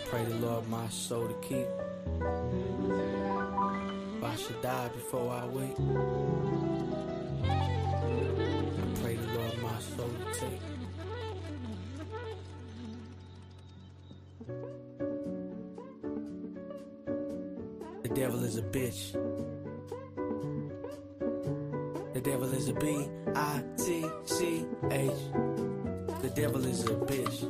Pray the Lord my soul to keep. If I should die before I wake, I pray the Lord my soul to take. The devil is a bitch. The devil is a B-I-T-C-H. The devil is a bitch.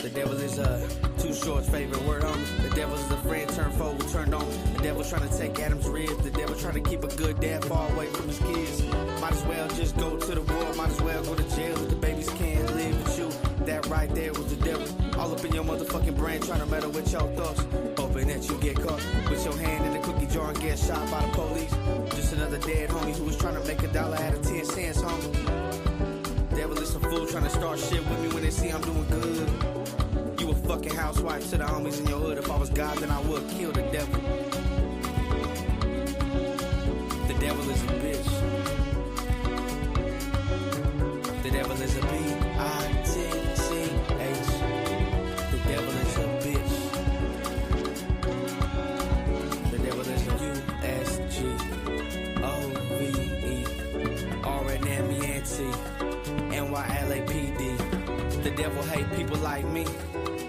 The devil is a Too Short's favorite word on. The devil is a friend turned foe turned on. The devil trying to take Adam's rib. The devil trying to keep a good dad far away from his kids. Might as well just go to the war. Might as well go to jail if the babies can't live with you. That right there was the devil. All up in your motherfucking brain trying to meddle with your thoughts. Hoping that you get caught with your hand in the cookie jar and get shot by the police. Just another dead homie who was trying to make $1 out of 10 cents, homie. Devil is some fool trying to start shit with me when they see I'm doing good. You a fucking housewife to the homies in your hood. If I was God, then I would kill the devil. The devil is a bitch. The devil is a B-I-T-C-H. The devil is a bitch. The devil is a U-S-G-O-V-E. R-N-M-E-N-T. N-Y-L-A-P-D. The devil hate people like me.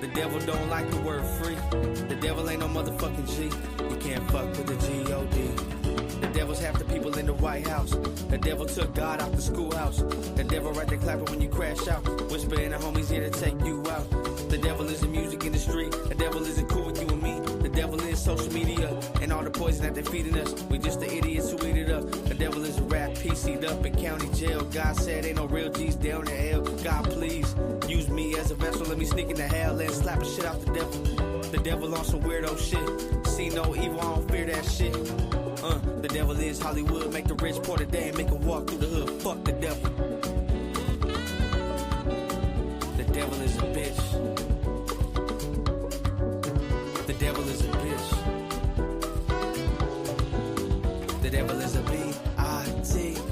The devil don't like the word free. The devil ain't no motherfucking G. You can't fuck with the G-O-D. The devil's half the people in the White House. The devil took God out the schoolhouse. The devil right there clapping when you crash out. Whisper in the homies here to take you out. The devil is the music industry. The devil isn't cool with you and me. The devil is social media and all the poison that they're feeding us. We just the idiots who eat it up. The devil is a rap PC'd up in county jail. God said ain't no real G's down in hell. God please use me as a vessel. Let me sneak into hell and slap the shit out the devil. The devil on some weirdo shit. See no evil, I don't fear that shit. The devil is Hollywood. Make the rich poor today and make them walk through the hood. Fuck the devil. The devil is a bitch. The devil is a bitch. The devil is a B-I-T-C-H.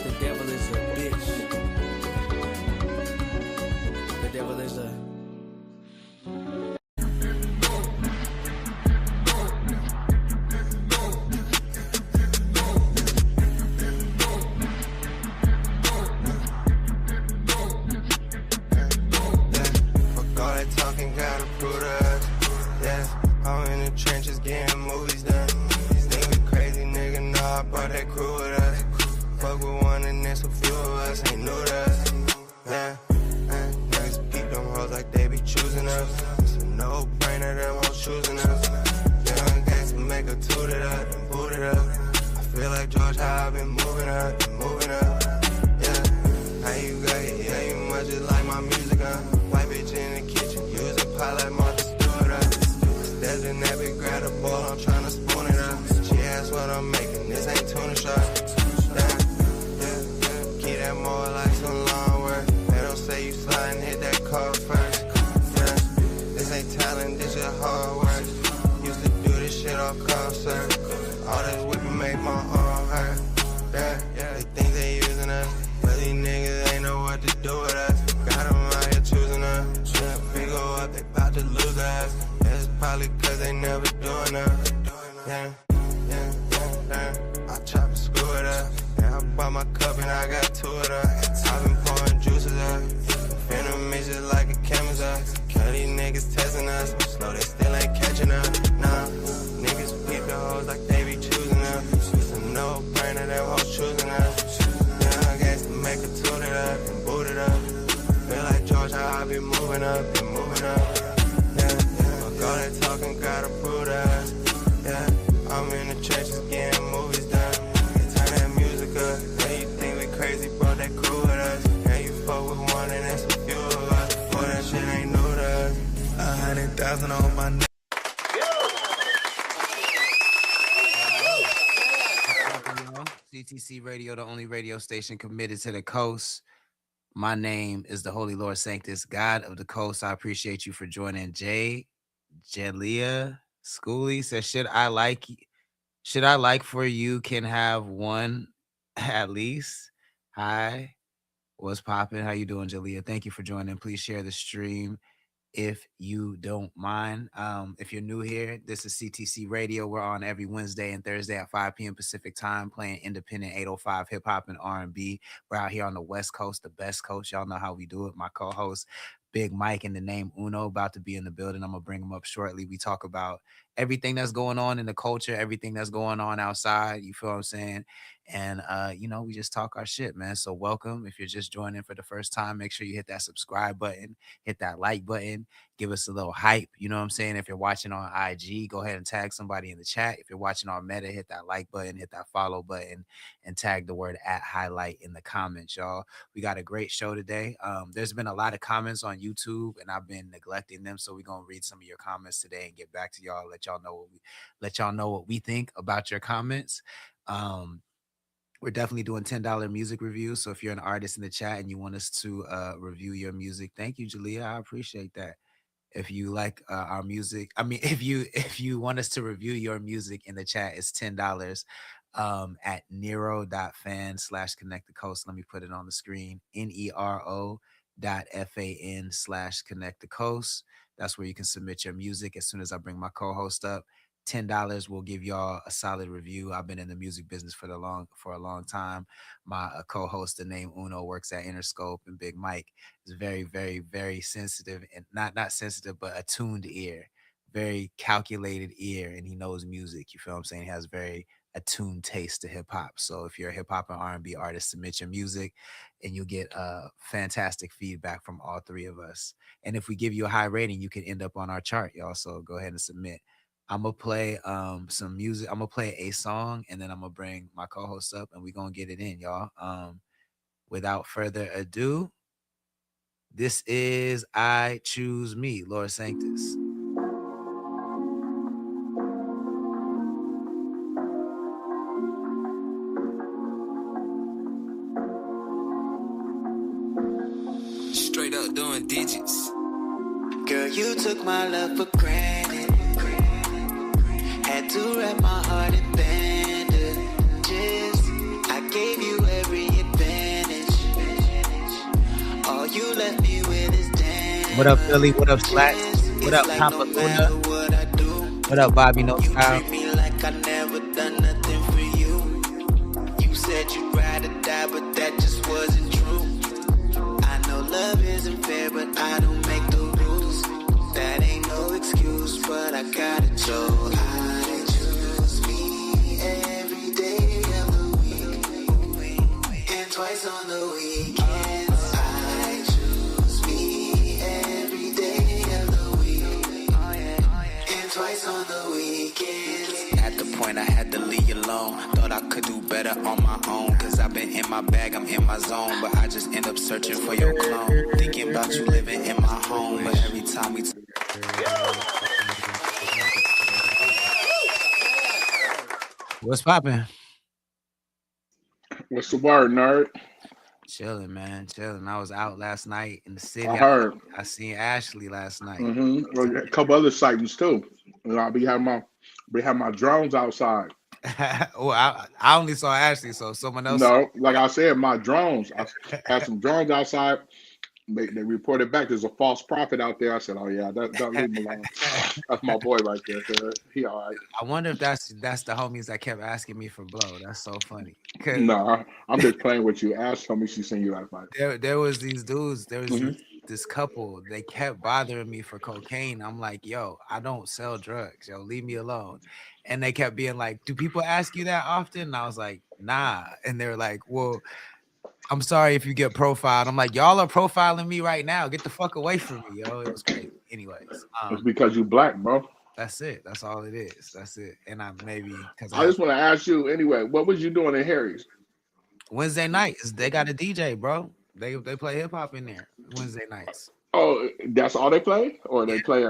The devil is a bitch. The devil is a... CTC Radio, the only radio station committed to the coast. My name is the Holy Lord Sanctus, God of the Coast. I appreciate you for joining. Jelia Schoolie says, should I like for you can have one at least? Hi. What's popping? How you doing, Jalea? Thank you for joining. Please share the stream if you don't mind. If you're new here, this is CTC Radio. We're on every Wednesday and Thursday at 5 p.m. Pacific time, playing independent 805 hip hop and R&B. We're out here on the West Coast, the best coast. Y'all know how we do it. My co-host, Big Mike, and the name Uno, about to be in the building. I'm gonna bring him up shortly. We talk about everything that's going on in the culture, everything that's going on outside. You feel what I'm saying? And we just talk our shit, man. So welcome. If you're just joining for the first time, make sure you hit that subscribe button, hit that like button, give us a little hype. You know what I'm saying? If you're watching on IG, go ahead and tag somebody in the chat. If you're watching on Meta, hit that like button, hit that follow button, and tag the word @highlight in the comments, y'all. We got a great show today. There's been a lot of comments on YouTube, and I've been neglecting them. So we're gonna read some of your comments today and get back to y'all. Let y'all know what we think about your comments. We're definitely doing $10 music reviews. So if you're an artist in the chat and you want us to review your music, thank you, Jalea. I appreciate that. If you like our music, if you want us to review your music in the chat, it's $10 at nero.fan/connectthecoast. Let me put it on the screen. nero.fan/connectthecoast. That's where you can submit your music. As soon as I bring my co-host up, $10 will give y'all a solid review. I've been in the music business for a long time. My co-host, the name Uno, works at Interscope, and Big Mike is very, very, very sensitive, and not sensitive, but attuned ear, very calculated ear, and he knows music. You feel what I'm saying? He has very attuned taste to hip hop. So if you're a hip hop and R&B artist, submit your music, and you'll get fantastic feedback from all three of us. And if we give you a high rating, you can end up on our chart, y'all. So go ahead and submit. I'm gonna play some music. I'm gonna play a song, and then I'm gonna bring my co-host up, and we're gonna get it in, y'all. Without further ado, this is I Choose Me, Lord Sanctus. Straight up doing digits. Girl, you took my love for granted. Had to wrap my heart in bandages. I gave you every advantage. All you left me with is damage. What up, Philly? What up, Slats? What up, Papa Luna? What up, Bobby No Style? You treat me like I never done nothing for you. You said you'd rather die, but that just wasn't true. I know love isn't fair, but I don't make the rules. That ain't no excuse, but I gotta choose. I choose me every day of the week, and twice on the weekends. I choose me every day of the week, and twice on the weekends. At the point I had to leave you alone. Thought I could do better on my own. Cause I've been in my bag, I'm in my zone. But I just end up searching for your clone. Thinking about you living in my home. But every time we What's poppin'? What's the word, nerd? Chilling, man, chilling. I was out last night in the city. I heard. I seen Ashley last night. Well, a couple other sightings too. I'll be having my drones outside. Well, I only saw Ashley, so someone else. No, like I said, my drones. I had some drones outside. They reported back there's a false prophet out there. I said, oh yeah, don't leave me alone. That's my boy right there. He all right. I wonder if that's the homies that kept asking me for blow. That's so funny. No, I'm just playing with you. Ash told me she seen you last night. There was these dudes. There was this couple. They kept bothering me for cocaine. I'm like, yo, I don't sell drugs. Yo, leave me alone. And they kept being like, do people ask you that often? And I was like, nah. And they're like, well, I'm sorry if you get profiled. I'm like, y'all are profiling me right now. Get the fuck away from me, yo. It was crazy. Anyways, it's because you black, bro. That's it. That's all it is. That's it. And I just want to ask you anyway. What was you doing in Harry's? Wednesday nights. They got a DJ, bro. They play hip hop in there Wednesday nights. Oh, that's all they play, or they play?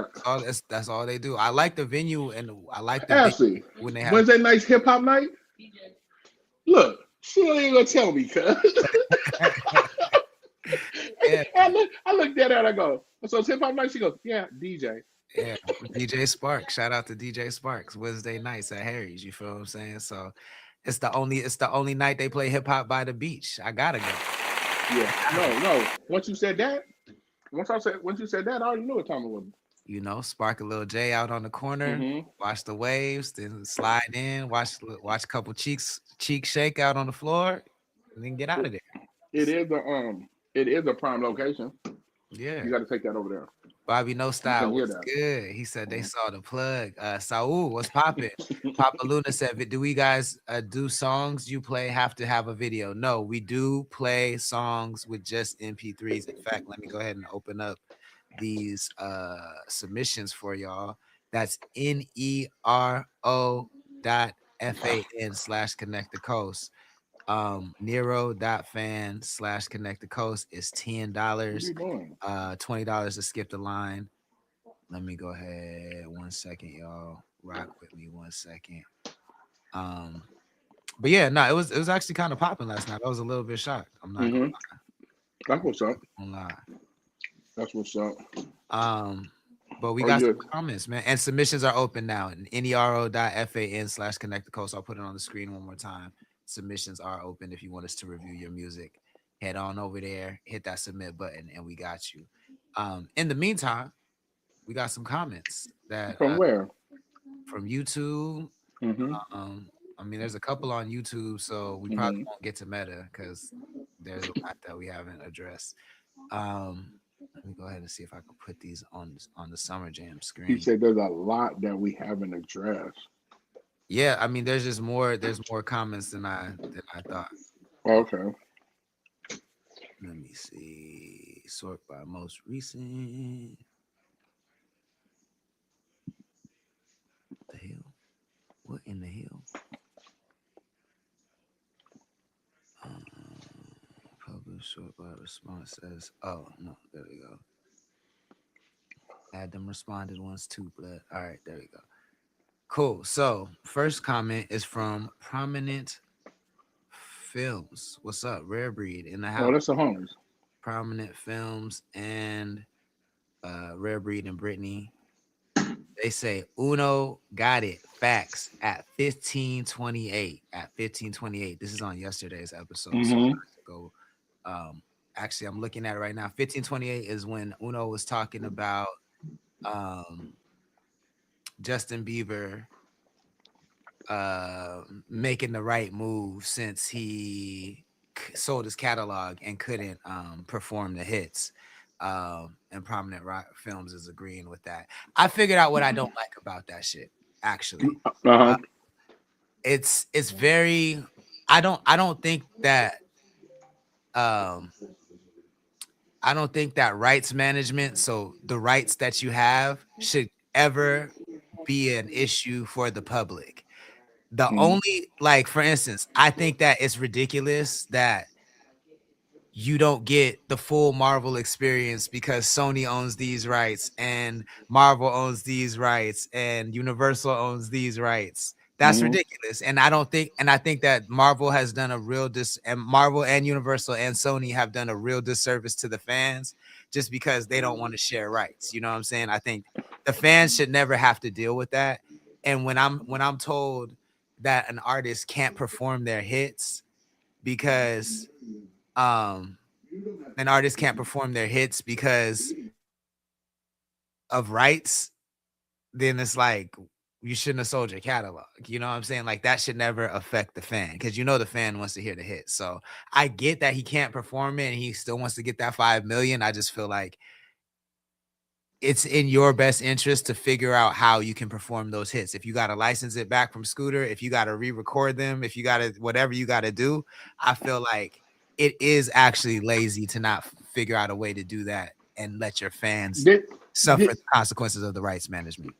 That's all they do. I like the venue, and I like the Ashley when they have Wednesday nights hip hop night. Look. She ain't gonna tell me, cuz. Yeah. I looked at her and I go, so it's hip hop night? She goes, yeah, DJ. Yeah, DJ Sparks. Shout out to DJ Sparks. Wednesday nights at Harry's. You feel what I'm saying? So it's the only night they play hip hop by the beach. I gotta go. Yeah. No. Once you said that, once you said that, I already knew what time it was. You know, spark a little J out on the corner, Mm-hmm. watch the waves, then slide in, watch a couple cheek shake out on the floor, and then get out It, of there. it is a prime location. Yeah. You got to take that over there. Bobby No You Style, can hear what's that. good? He said they Mhm. saw the plug. Saul, what's popping? Papa Luna said, do we guys do songs you play have to have a video? No, we do play songs with just MP3s. In fact, let me go ahead and open up these submissions for y'all. That's nero.fan/connect the coast. Nero.fan/connect the coast is What $10. are you doing? $20 to skip the line. Let me go ahead 1 second, y'all. Rock with me 1 second. But yeah, no, it was actually kind of popping last night. I was a little bit shocked. I'm not gonna Mm-hmm. That's what's up. lie. That's what's up. But we Are got some you? comments, man. And submissions are open now. nero.fan/connect the coast. I'll put it on the screen one more time. Submissions are open if you want us to review your music. Head on over there, hit that submit button, and we got you. In the meantime, we got some comments that From where? from YouTube. Mm-hmm. I mean, there's a couple on YouTube, so we probably Mm-hmm. won't get to Meta because there's a lot that we haven't addressed. Let me go ahead and see if I can put these on the Summer Jam He screen. said there's a lot that we haven't addressed. Yeah, I mean, there's more comments than I thought. Okay. Let me see. Sort by most recent. The hell? What in the hell? Publish sort by response says. Oh no, there we go. Add them responded ones too, but all right, there we go. Cool. So first comment is from Prominent Films. What's up? Rare Breed in the Oh, house. that's the homies. Prominent Films and Rare Breed and Brittany. They say Uno got it. Facts at 15:28. At 15:28. This is on yesterday's episode. So Mm-hmm. go. Actually, I'm looking at it right now. 15:28 is when Uno was talking about Justin Bieber making the right move since he sold his catalog and couldn't perform the hits. And Prominent Films is agreeing with that. I figured out what I don't like about that shit. Actually, Uh-huh. it's very. I don't think that. I don't think that rights management, so the rights that you have, should ever be an issue for the public. The only, like, for instance, I think that it's ridiculous that you don't get the full Marvel experience because Sony owns these rights and Marvel owns these rights and Universal owns these rights. That's Mm-hmm. ridiculous. And I think that Marvel has done a real and Marvel and Universal and Sony have done a real disservice to the fans just because they don't want to share rights. You know what I'm saying? I think the fans should never have to deal with that. And when I'm told that an artist can't perform their hits because an artist can't perform their hits because of rights, then it's like you shouldn't have sold your catalog. You know what I'm saying? Like that should never affect the fan because you know the fan wants to hear the hit. So I get that he can't perform it and he still wants to get that 5 million. I just feel like it's in your best interest to figure out how you can perform those hits. If you got to license it back from Scooter, if you got to re-record them, if you got to whatever you got to do, I feel like it is actually lazy to not figure out a way to do that and let your fans Did, suffer did, the consequences of the rights management.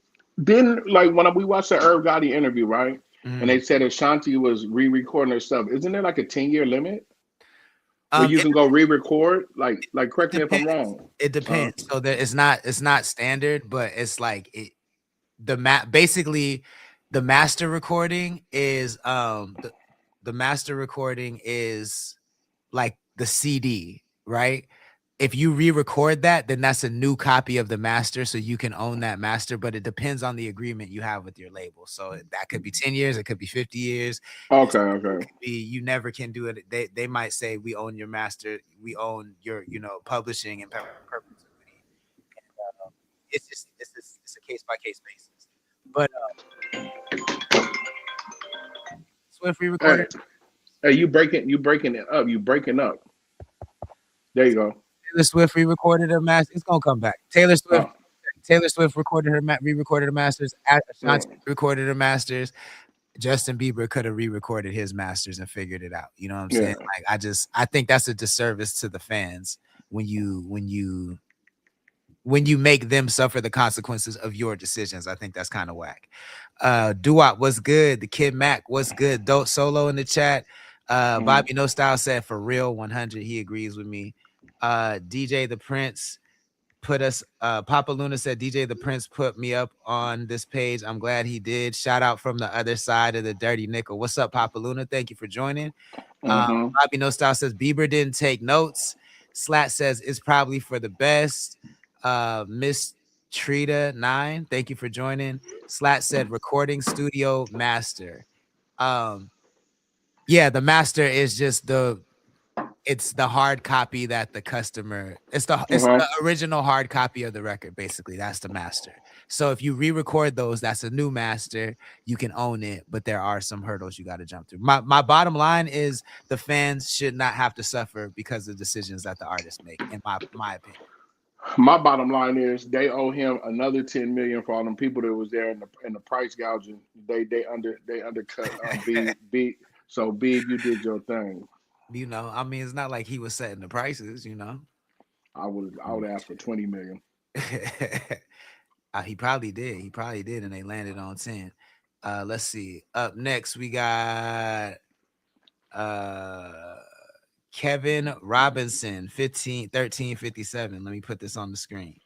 didn't like when we watched the Irv Gotti interview, right? And Mhm. they said Ashanti was re-recording her stuff. Isn't there like a 10-year limit where you It can go re-record? Like correct me if I'm depends. wrong. It depends. So there it's not standard, but it's like basically the master recording is the master recording is like the CD, right? if you re-record that, then that's a new copy of the master, so you can own that master. But it depends on the agreement you have with your label. So that could be 10 years, it could be 50 years. Okay, It okay. could be you never can do it. They might say we own your master, we own your publishing and perpetuity. And, it's a case by case basis. But Swift re-recorded. Hey, you breaking it up. You breaking up. There you go. Taylor Swift re-recorded her master. It's gonna come back. Taylor Swift recorded her re-recorded her masters. Ashanti recorded her masters. Justin Bieber could have re-recorded his masters and figured it out. You know what I'm saying? Like I think that's a disservice to the fans when you make them suffer the consequences of your decisions. I think that's kind of whack. Duop, what's good? The Kid Mac, what's good? Dope Solo in the chat. Bobby No Style said for real 100. He agrees with me. DJ the Prince put us. Papa Luna said DJ the Prince put me up on this page. I'm glad he did. Shout out from the other side of the dirty nickel. What's up, Papa Luna? Thank you for joining. Bobby No Style says Bieber didn't take notes. Slat says it's probably for the best. Miss Trita 9, thank you for joining. Slat said recording studio master. Yeah, the master is just it's the hard copy that the customer, it's the original hard copy of the record. Basically, that's the master. So if you re-record those, that's a new master. You can own it, but there are some hurdles you got to jump through. My bottom line is the fans should not have to suffer because of decisions that the artists make, in my opinion. My bottom line is they owe him another $10 million for all them people that was there in the price gouging. They undercut Big. So Big, you did your thing. I mean, it's not like he was setting the prices. I would ask for $20 million. He probably did, and they landed on 10. Let's see. Up next, we got Kevin Robinson, 1357. Let me put this on the screen,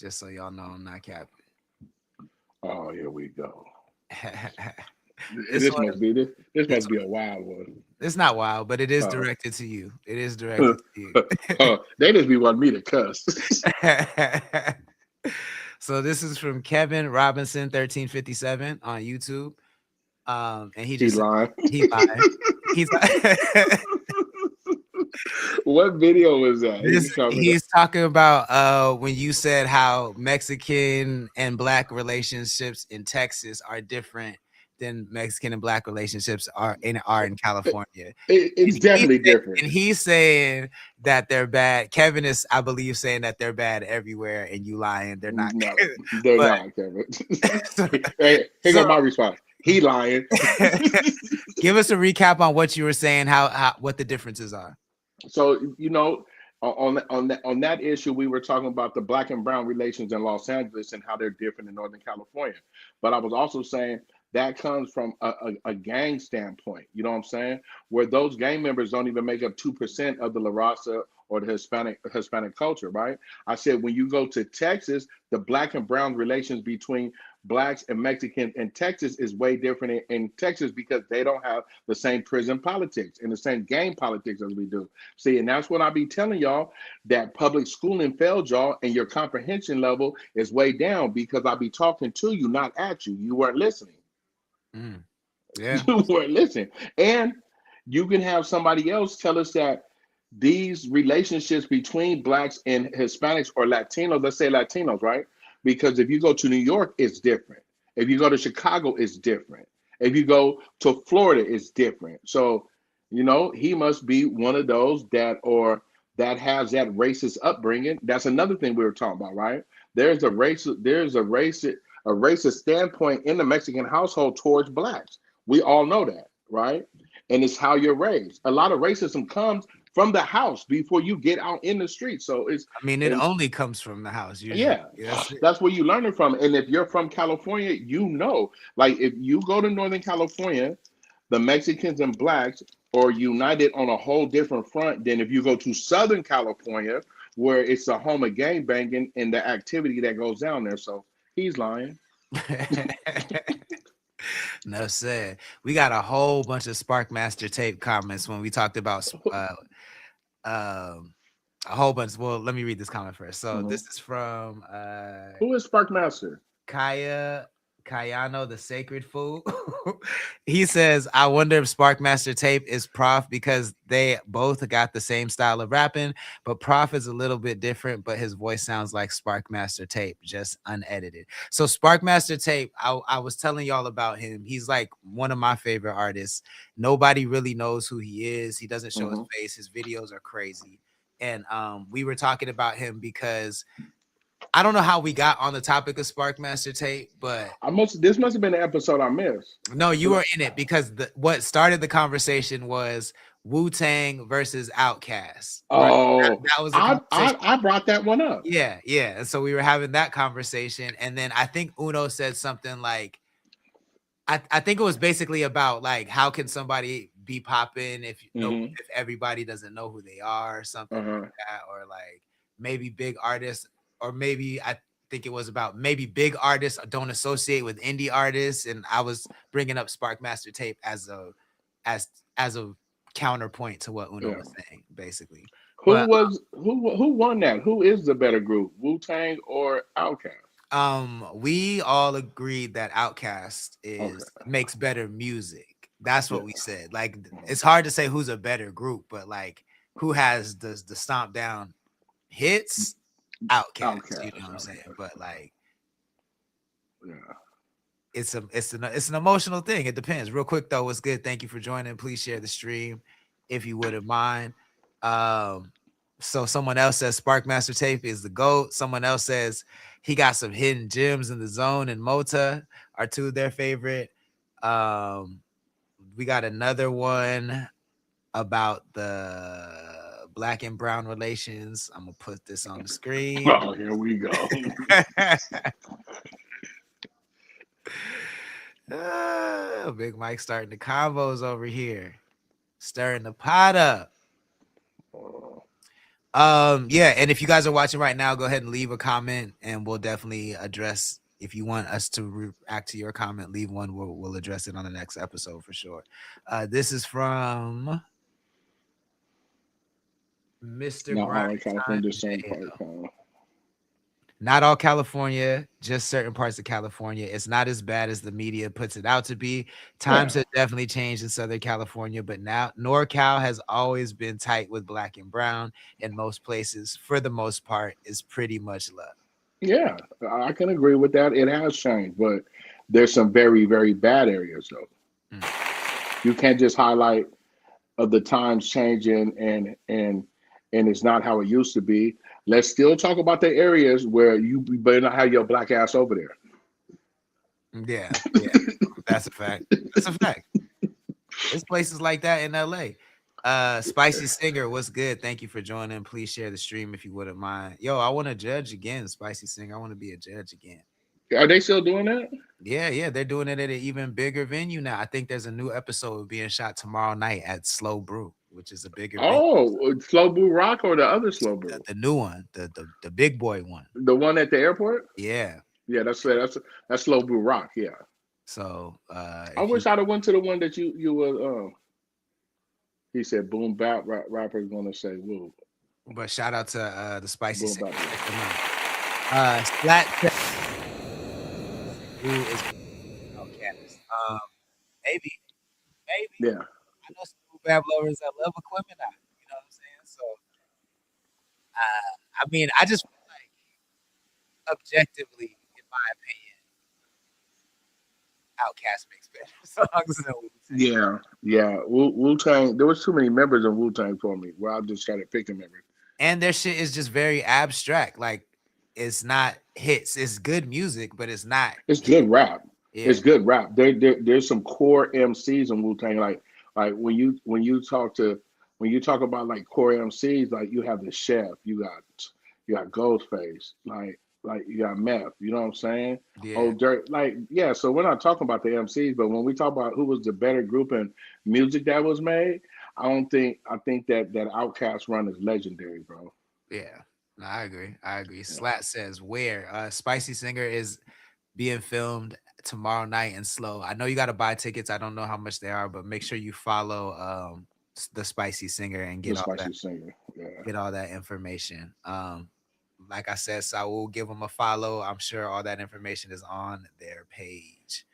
just so y'all know I'm not capping. Oh, here we go. This must be a wild one. It's not wild, but it is directed to you. It is directed to you. They just be wanting me to cuss. So this is from Kevin Robinson, 1357 on YouTube. And he's lying. He's lying. What video is that? He's talking about when you said how Mexican and Black relationships in Texas are different than Mexican and Black relationships are in California. It's definitely different. And he's saying that they're bad. Kevin is, I believe, saying that they're bad everywhere, and you lying. They're not. No, they're not, Kevin. Hey, here goes my response. He lying. Give us a recap on what you were saying, how what the differences are. So, on that issue, we were talking about the Black and brown relations in Los Angeles and how they're different in Northern California. But I was also saying that comes from a gang standpoint, you know what I'm saying? Where those gang members don't even make up 2% of the La Raza or the Hispanic culture, right? I said, when you go to Texas, the Black and brown relations between Blacks and Mexicans in Texas is way different in Texas because they don't have the same prison politics and the same gang politics as we do. See, and that's what I be telling y'all, that public schooling failed y'all and your comprehension level is way down because I be talking to you, not at you. You weren't listening. Yeah, you weren't listening. And you can have somebody else tell us that these relationships between Blacks and Hispanics or Latinos, let's say Latinos, right? Because if you go to New York, it's different. If you go to Chicago, it's different. If you go to Florida, it's different. So, he must be one of those that has that racist upbringing. That's another thing we were talking about, right? There's a racist standpoint in the Mexican household towards Blacks. We all know that, right? And it's how you're raised. A lot of racism comes from the house before you get out in the street. So it only comes from the house. Usually. Yeah, that's where you learn it from. And if you're from California, like if you go to Northern California, the Mexicans and Blacks are united on a whole different front than if you go to Southern California, where it's a home of gang banging and the activity that goes down there. So he's lying. No said. We got a whole bunch of Sparkmaster tape comments when we talked about a whole bunch. Well, let me read this comment first. So Mhm. this is from Who is Spark Master? Kayano, the sacred fool. He says, I wonder if Sparkmaster Tape is Prof because they both got the same style of rapping, but Prof is a little bit different, but his voice sounds like Sparkmaster Tape, just unedited. So Sparkmaster Tape, I was telling y'all about him. He's like one of my favorite artists. Nobody really knows who he is. He doesn't show his Hmm. face. His videos are crazy. And we were talking about him because I don't know how we got on the topic of Sparkmaster Tape, but This must have been the episode I missed. no, you were in it because what started the conversation was Wu-Tang versus Outkast. Right. Oh, That was the conversation. I brought that one up. Yeah, yeah. And so we were having that conversation. And then I think Uno said something like, I think it was basically about like how can somebody be popping if Hmm. if everybody doesn't know who they are or something like Uh-huh. that, or like maybe big artists, or maybe I think it was about maybe big artists don't associate with indie artists, and I was bringing up Sparkmaster Tape as as a counterpoint to what Uno Yeah. was saying, basically. But Who won that? Who is the better group, Wu Tang or Outkast? we all agreed that Outkast Okay. makes better music. That's Yeah. what we said. Like Mhm. it's hard to say who's a better group, but like who has the stomp down hits? Outkast, you know Outkast. what I'm saying? Okay. But like Yeah. it's an emotional thing. It depends. Real quick though, what's good? Thank you for joining. Please share the stream if you wouldn't mind. Um, so someone else says Sparkmaster Tape is the GOAT. Someone else says he got some hidden gems in the zone and Mota are two of their favorite. Um, we got another one about the black and brown relations. I'm gonna put this on the screen. Oh, here we go. Big Mike starting the combos over here, stirring the pot up. Yeah, and if you guys are watching right now, go ahead and leave a comment, and we'll definitely address. If you want us to react to your comment, leave one. We'll address it on the next episode for sure. This is from Mr. Not all Grind in California, the same part. Not all California, just certain parts of California. It's not as bad as the media puts it out to be. Times have definitely changed in Southern California, but now NorCal has always been tight with black and brown in most places. For the most part, is pretty much love. Yeah, I can agree with that. It has changed, but there's some very, very bad areas though. You can't just highlight of the times changing and it's not how it used to be. Let's still talk about the areas where you better not have your black ass over there. Yeah, that's a fact. That's a fact. There's places like that in LA. Spicy Singer, what's good? Thank you for joining. Please share the stream if you wouldn't mind. Yo, I want to judge again, Spicy Singer. I want to be a judge again. Are they still doing that? Yeah, they're doing it at an even bigger venue now. I think there's a new episode being shot tomorrow night at Slow Brew, which is a bigger venue. Oh, Slow Brew Rock or the other Slow Brew? The new one, the big boy one. The one at the airport? Yeah. Yeah, that's Slow Brew Rock. Yeah. So I wish I'd have went to the one that you were. He said, "Boom bap rapper's gonna say woo." But shout out to the Spicy Boom Singer. bap. Splat who is Outkast. Maybe. Yeah. I know some boom bap lovers that love equipment now. You know what I'm saying? So I mean, I just feel like objectively, in my opinion, Outkast makes better songs than Wu-Tang. Yeah. Wu Tang. There was too many members of Wu Tang for me. Where I just started picking members. And their shit is just very abstract. Like it's not hits. It's good music, but it's not. It's good rap. Yeah. It's good rap. There's some core MCs in Wu Tang. Like when you talk about like core MCs, like you have the Chef, you got Ghostface, like you got Meth. You know what I'm saying? Yeah. Oh, Dirt. Like yeah. So we're not talking about the MCs, but when we talk about who was the better group in music that was made, I think that Outkast run is legendary, bro. Yeah. No, I agree. Slat says where Spicy Singer is being filmed tomorrow night in Slow. I know you got to buy tickets. I don't know how much they are, but make sure you follow the Spicy Singer and get get all that information. Like I said, so I will give them a follow. I'm sure all that information is on their page.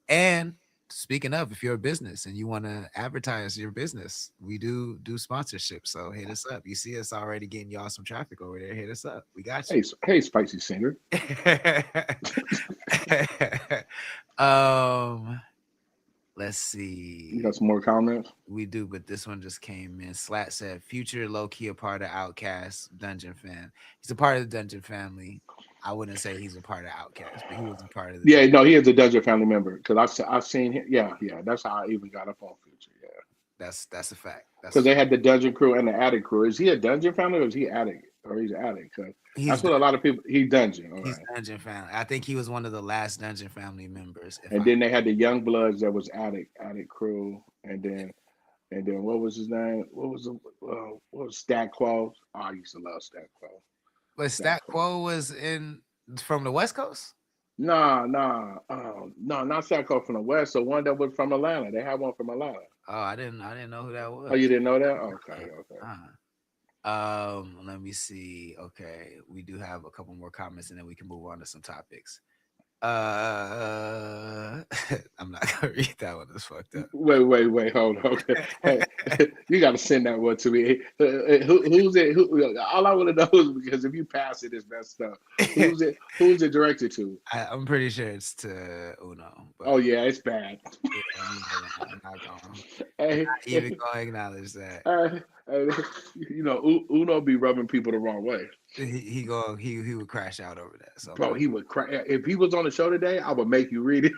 And speaking of, if you're a business and you want to advertise your business, we do sponsorship. So hit us up. You see us already getting y'all some traffic over there. Hit us up. We got you. Hey, Spicy Singer. Let's see. You got some more comments? We do, but this one just came in. Slat said, "Future low key a part of Outkast Dungeon fan. He's a part of the Dungeon family. I wouldn't say he's a part of Outkast, but he was a part of the no, he is a Dungeon family member because I've seen him. Yeah, that's how I even got up on Future. Yeah, that's a fact. Because they had the Dungeon crew and the Attic crew. Is he a Dungeon family or is he Attic? Or he's Attic? That's what a lot of people. He's Dungeon. He's Dungeon family. I think he was one of the last Dungeon family members. And then they had the Young Bloods that was Attic crew, and then what was his name? What was Stat Quo? Oh, I used to love Stat Quo. But Stat Quo was from the West Coast? No, not Stat Quo from the West. So one that was from Atlanta. They had one from Atlanta. Oh, I didn't know who that was. Oh, you didn't know that? Okay. Let me see. Okay, we do have a couple more comments, and then we can move on to some topics. I'm not gonna read that one. It's fucked up. Wait, hold on. Hey, you gotta send that one to me. Who's it? All I want to know is because if you pass it, it's messed up. Who's it directed to? I'm pretty sure it's to Uno. But oh yeah, it's bad. Yeah, I'm not even gonna acknowledge that. Uno be rubbing people the wrong way. He would crash out over that. So bro, he would crash. If he was on the show today, I would make you read it.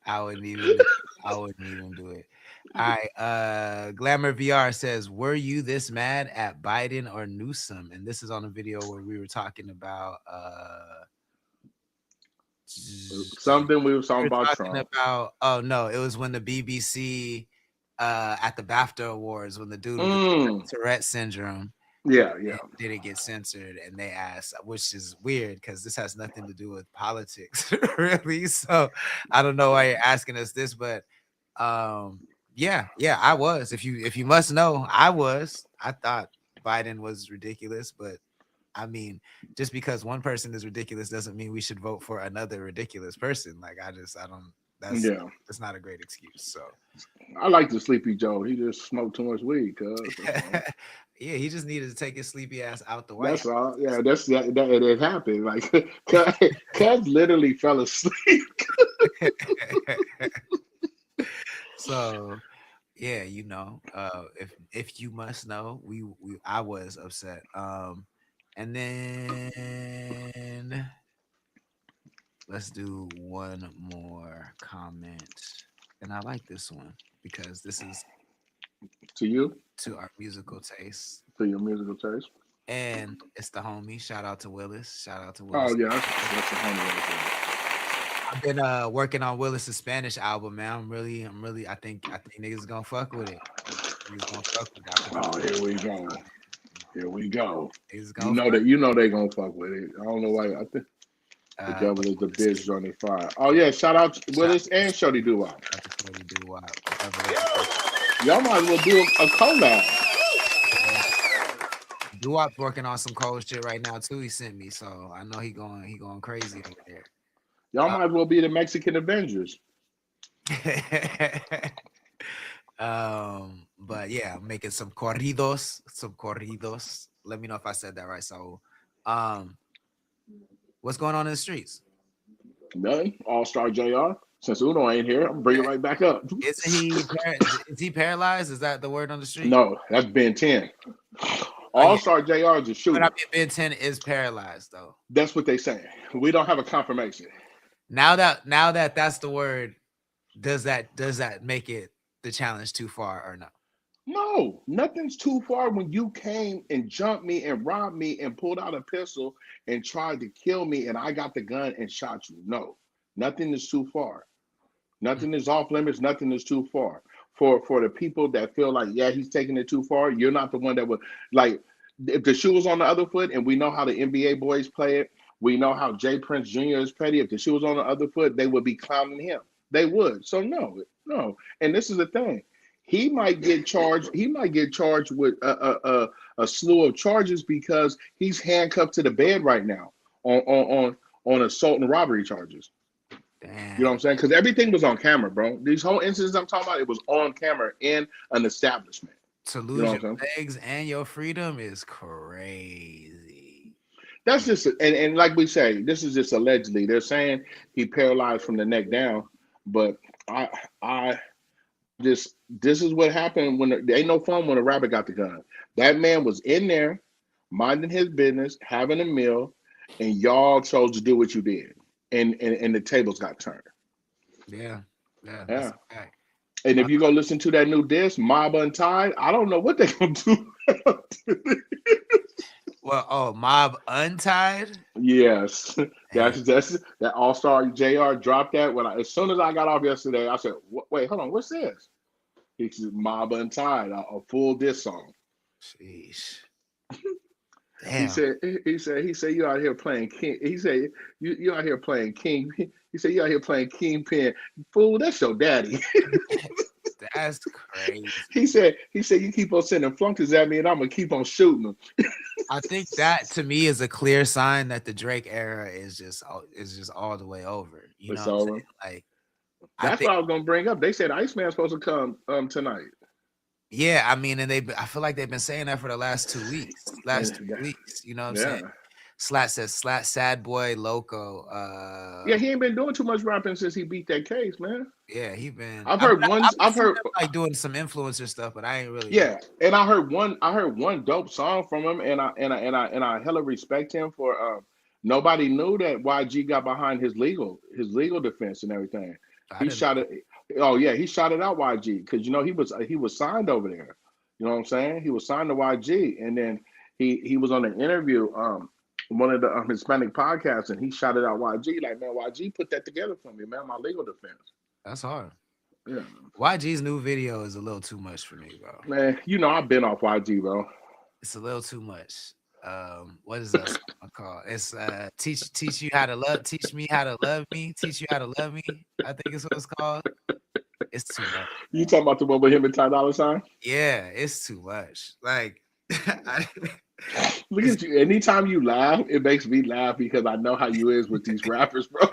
I wouldn't even do it. All right. Glamour VR says, "Were you this mad at Biden or Newsom?" And this is on a video where we were talking about something we were talking about Trump. Oh no, it was when the BBC at the BAFTA Awards when the dude with Tourette syndrome. Yeah. Didn't get censored, and they asked, which is weird because this has nothing to do with politics, really. So I don't know why you're asking us this, but yeah, I was. If you must know, I was. I thought Biden was ridiculous, but I mean, just because one person is ridiculous doesn't mean we should vote for another ridiculous person. Like I don't. That's not a great excuse. So I like the Sleepy Joe. He just smoked too much weed, cuz. Yeah, he just needed to take his sleepy ass out the way. That's all. Yeah, it happened. Like cuz literally fell asleep. So yeah, if you must know, I was upset. And then let's do one more comment. And I like this one because this is to our musical taste. To your musical taste. And it's the homie. Shout out to Willis. Oh yeah, that's the homie right there. I've been working on Willis's Spanish album, man. I'm really I think niggas gonna fuck with it. Niggas gonna fuck with that. Oh, here we go. You know they gonna fuck with it. I don't know why. I think the devil is the bitch on the fire. Oh yeah, shout out to Willis and Shorty Doo-Wop. Y'all might as well do a collab. Doo-Wop's working on some cold shit right now too. He sent me, so I know he going crazy over there. Y'all might as well be the Mexican Avengers. But yeah, I'm making some corridos. Let me know if I said that right. So, what's going on in the streets? Nothing. All-Star JR. Since Uno ain't here, I'm bringing it right back up. Is he paralyzed? Is that the word on the street? No, that's Ben 10. All-Star JR is a shooter. But I mean, Ben 10 is paralyzed though. That's what they saying. We don't have a confirmation. Now that that's the word, does that make it the challenge too far or no? No, nothing's too far when you came and jumped me and robbed me and pulled out a pistol and tried to kill me and I got the gun and shot you. No, nothing is too far. Nothing is off limits. Nothing is too far. For the people that feel like, yeah, he's taking it too far, you're not the one that would, like, if the shoe was on the other foot and we know how the NBA boys play it, we know how Jay Prince Jr. is petty. If the shoe was on the other foot, they would be clowning him. They would. So no. And this is the thing. He might get charged. He might get charged with a slew of charges because he's handcuffed to the bed right now on assault and robbery charges. Damn. You know what I'm saying? Because everything was on camera, bro. These whole incidents I'm talking about, it was on camera in an establishment. To lose your legs and your freedom is crazy. That's just and like we say, this is just allegedly. They're saying he paralyzed from the neck down, but I just this is what happened when there ain't no fun when a rabbit got the gun. That man was in there, minding his business, having a meal, and y'all chose to do what you did, and the tables got turned. Yeah. That's a fact. And if you go listen to that new disc, Mob Untied, I don't know what they're gonna do. Well, Mob Untied. Yes, that's that All-Star JR dropped that when as soon as I got off yesterday, I said, "Wait, hold on, what's this?" He said, "Mob Untied, a full disc song." Sheesh. Damn. He said you out here playing king. He said you out here playing king. He said you out here playing kingpin. Fool, that's your daddy. That's crazy. He said you keep on sending flunkies at me and I'm gonna keep on shooting them. I think that to me is a clear sign that the Drake era is just all the way over. You know what I'm saying? Like that's what I was gonna bring up. They said Iceman's supposed to come tonight. Yeah, I mean, and I feel like they've been saying that for the last 2 weeks. You know what I'm saying? Slat says Sad Boy Loco. Yeah, he ain't been doing too much rapping since he beat that case, man. Yeah, he been. I've heard like doing some influencer stuff, but I ain't really. Yeah, and I heard one dope song from him, and I hella respect him for. Nobody knew that YG got behind his legal defense and everything. He shot it. Oh yeah, he shot it out YG because he was signed over there. You know what I'm saying? He was signed to YG, and then he was on an interview. One of the Hispanic podcasts, and he shouted out YG like, man, YG put that together for me, man. My legal defense. That's hard. Yeah. YG's new video is a little too much for me, bro. Man, I've been off YG, bro. It's a little too much. What is that song called? It's teach you how to love, teach me how to love me, teach you how to love me. I think it's what it's called. It's too much. You talking about the one with him and Ty Dolla $ign? Yeah, it's too much. Like look at you. Anytime you laugh, it makes me laugh because I know how you is with these rappers, bro.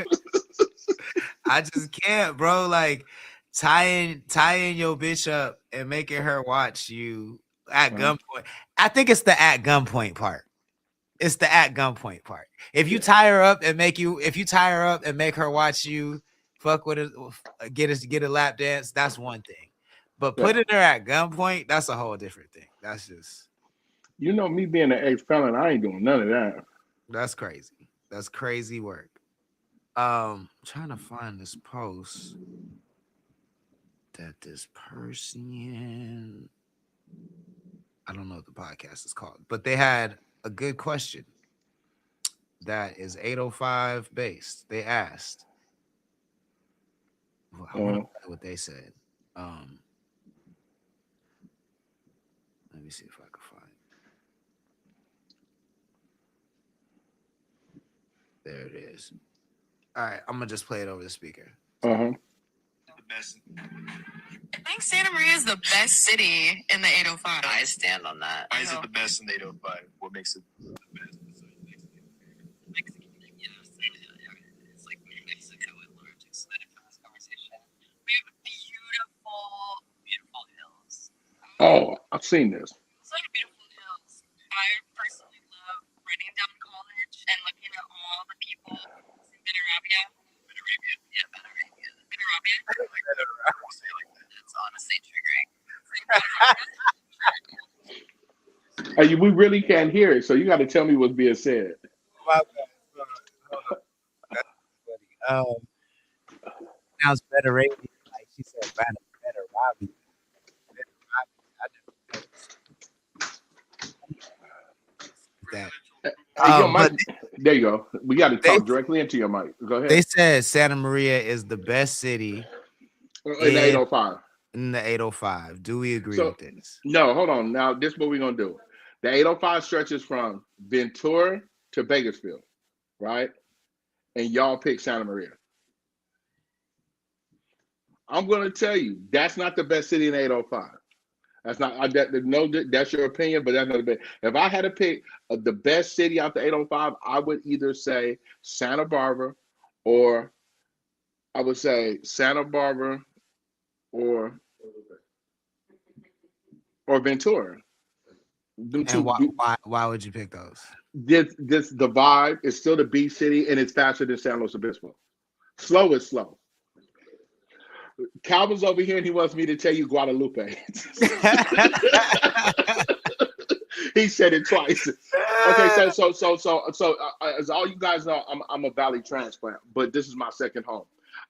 I just can't, bro. Like tying your bitch up and making her watch you at gunpoint. I think it's the at gunpoint part. It's the at gunpoint part. If you tie her up and make her watch you fuck with it, get a lap dance, that's one thing. But putting her at gunpoint, that's a whole different thing. That's just. Me being an ex-felon, I ain't doing none of that. That's crazy. That's crazy work. Trying to find this post that this person, I don't know what the podcast is called, but they had a good question that is 805 based. They asked, I want to know what they said. Let me see if I can find it. There it is. All right, I'm gonna just play it over the speaker. I think Santa Maria is the best city in the 805. I stand on that. Why is it the best in the 805? What makes it the best? It's like Mexico at large. Excited for this conversation. We have beautiful hills. Oh, I've seen this. It's like beautiful hills. I personally love running down college and looking at all the people in Benarabia. Yeah, Benarabia. That's honestly triggering. Hey, we really can't hear it, so you got to tell me what's being said. Now it's better rating. Like she said, better Robbie. That. There you go. We got to talk directly into your mic. Go ahead. They said Santa Maria is the best city in the 805. In the 805. Do we agree with this? No, hold on. Now, this is what we're going to do. The 805 stretches from Ventura to Bakersfield, right? And y'all pick Santa Maria. I'm going to tell you, that's not the best city in 805. That's not that's your opinion, but that's not the best. If I had to pick the best city out the 805, I would either say Santa Barbara, or I would say Santa Barbara or Ventura. Them And two. why would you pick those? This the vibe is still the B city, and it's faster than San Luis Obispo. Slow is slow. Calvin's over here, and he wants me to tell you Guadalupe. He said it twice. Okay, so as all you guys know, I'm a Valley transplant, but this is my second home.